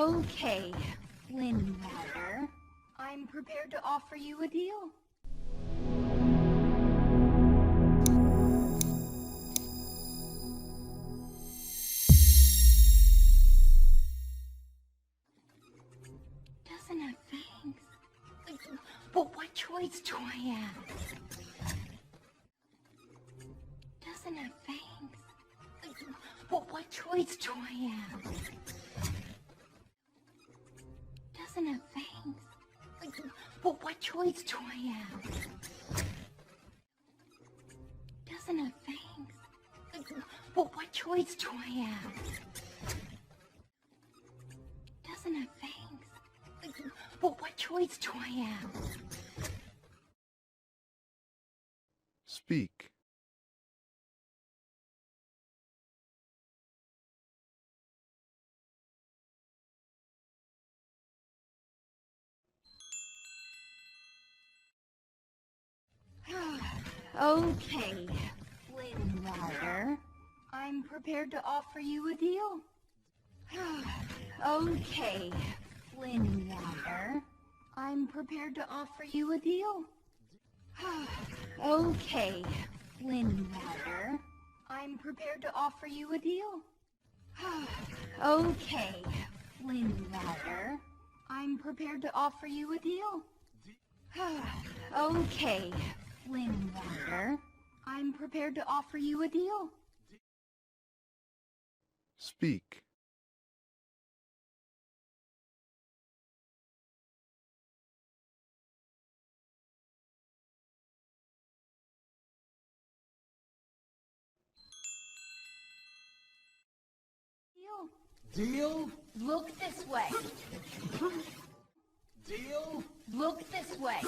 Okay, Flynn Rider. I'm prepared to offer you a deal. Doesn't have fangs. But what choice do I have? Doesn't have fangs. But what choice do I have? Doesn't have fangs. But what choice do I have? Doesn't have fangs. But what choice do I have? Doesn't have fangs. But what choice do I have? Speak. Okay, Flynn Rider. I'm prepared to offer you a deal. Okay, Flynn Rider. I'm prepared to offer you a deal. Okay, Flynn Rider. I'm prepared to offer you a deal. Okay, Flynn Rider. I'm prepared to offer you a deal. Okay, Flynn Rider. I'm prepared to offer you a deal. Speak. Deal? Look this way. Deal? Look this way.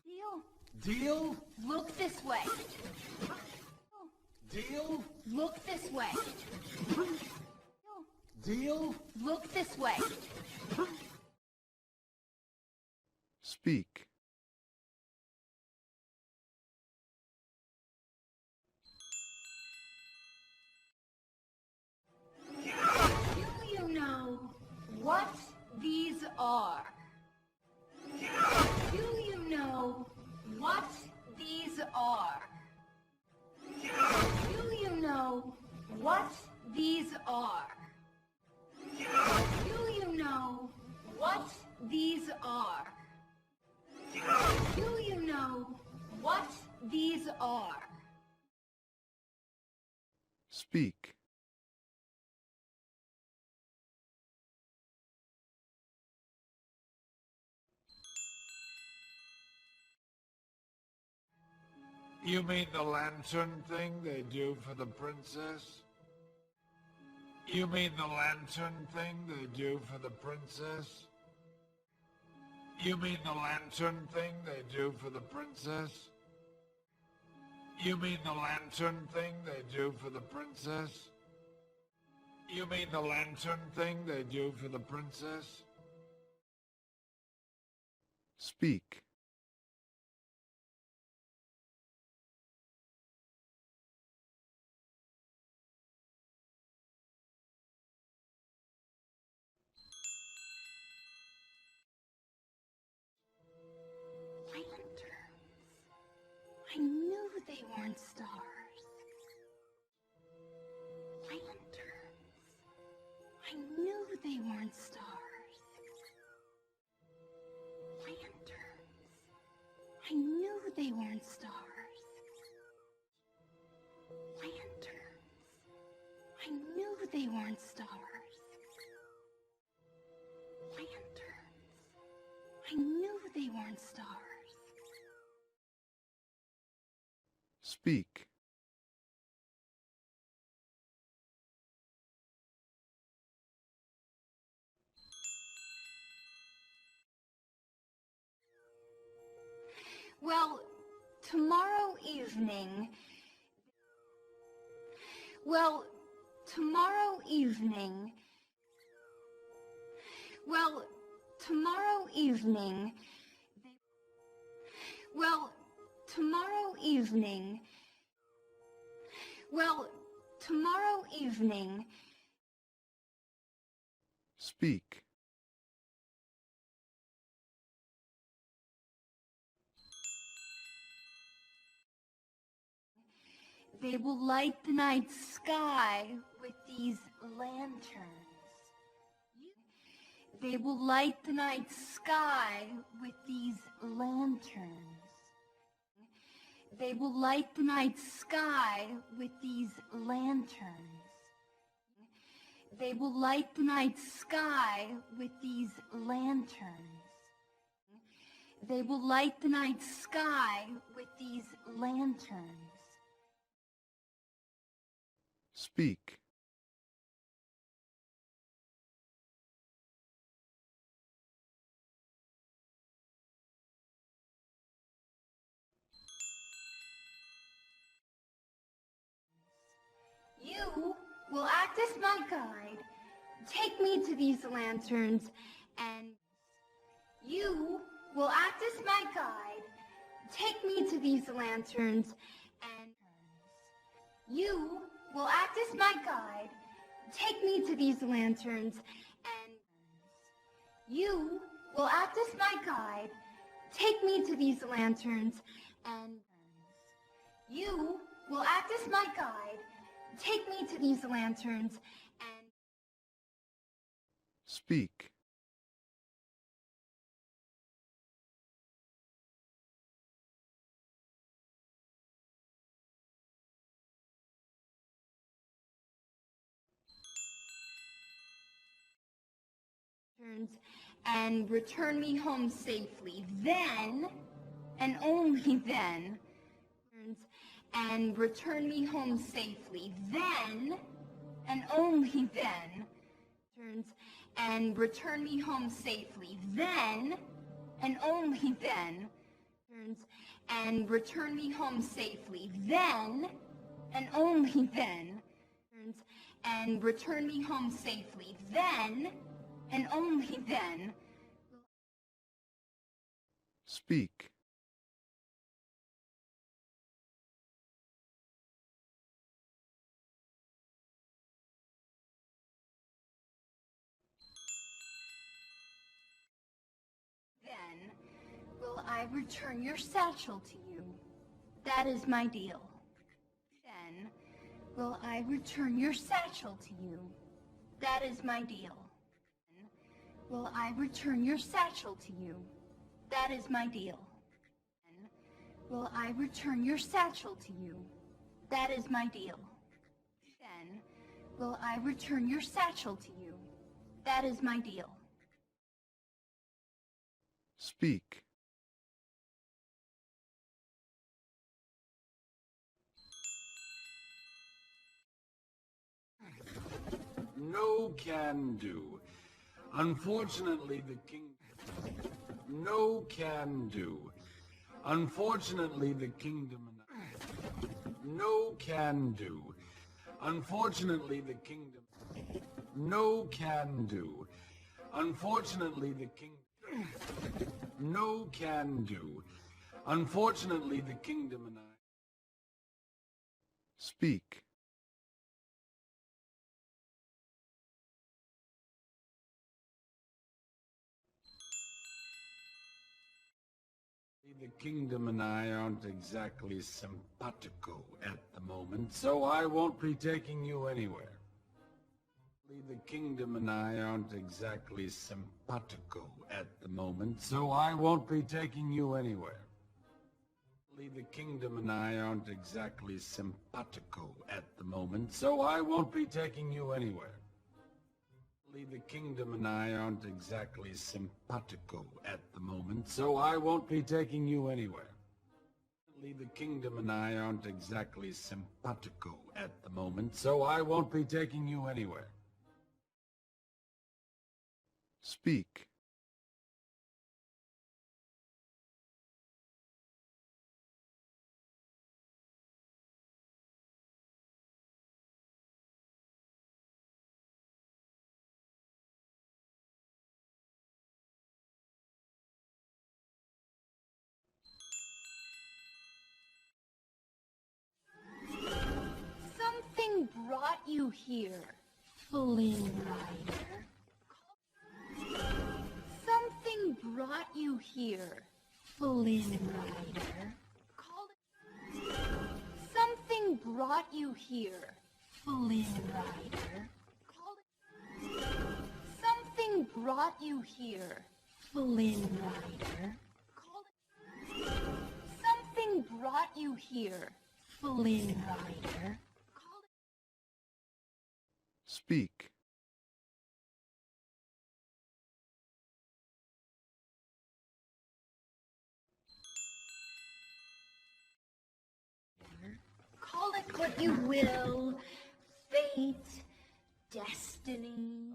Deal. Deal? Look this way. Deal? Look this way. Deal? Look this way. Speak. Do you know what these are? Do you know what these are? Do you know what these are? Do you know what these are? Do you know what these are? Speak. You mean the lantern thing they do for the princess? You mean the lantern thing they do for the princess? You mean the lantern thing they do for the princess? You mean the lantern thing they do for the princess? You mean the lantern thing they do for the princess? Speak. Lanterns. I knew they weren't stars. Lanterns. I knew they weren't stars. Lanterns. I knew they weren't stars. Lanterns. I knew they weren't stars. Lanterns. I knew they weren't stars. Speak. Well, tomorrow evening... Well, tomorrow evening... Well, tomorrow evening... Well, tomorrow evening... Well, tomorrow evening... Speak. They will light the night sky with these lanterns. They will light the night sky with these lanterns. They will light the night sky with these lanterns. They will light the night sky with these lanterns. They will light the night sky with these lanterns. Speak. You will act as my guide. Take me to these lanterns, and you will act as my guide. Take me to these lanterns, and you will act as my guide. Take me to these lanterns, and you will act as my guide. Take me to these lanterns, and you will act as my guide. Take me to these lanterns, and Speak. and return me home safely. Then, and only then, and return me home safely. Then, and only then, and return me home safely. Then, and only then, and return me home safely. Then, and only then, and return me home safely. Then, and only then. Speak. Then will I return your satchel to you. That is my deal. Then will I return your satchel to you. That is my deal. Then will I return your satchel to you. That is my deal. Then will I return your satchel to you. That is my deal. Then will I return your satchel to you. That is my deal. Speak. No can do. Unfortunately, the king... No can do. Unfortunately, the kingdom... No can do. Unfortunately, the kingdom... No can do. Unfortunately, the kingdom... No can do. Unfortunately, the kingdom and I... Speak. The kingdom and I aren't exactly simpatico at the moment, so I won't be taking you anywhere. The kingdom and I aren't exactly simpatico at the moment, so I won't be taking you anywhere. The kingdom and I aren't exactly simpatico at the moment, so I won't be taking you anywhere. The kingdom and I aren't exactly simpatico at the moment, so I won't be taking you anywhere. The kingdom and I aren't exactly simpatico at the moment, so I won't be taking you anywhere. Speak. Something brought you here, Flynn Rider. here, Flynn Rider. Call it. Something brought you here, Flynn Rider. Call it. Something brought you here, Flynn Rider. Call it. Something brought you here, Flynn Rider. Call it. Speak. Call it what you will, fate, destiny.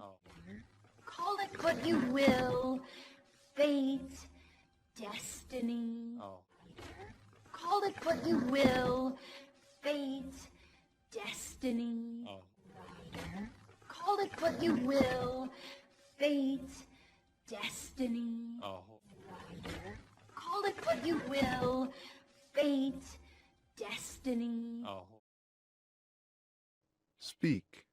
Call it what you will, fate, destiny. Call it what you will, fate, destiny. Call it what you will, fate, destiny. Call it what you will, fate, destiny. Speak.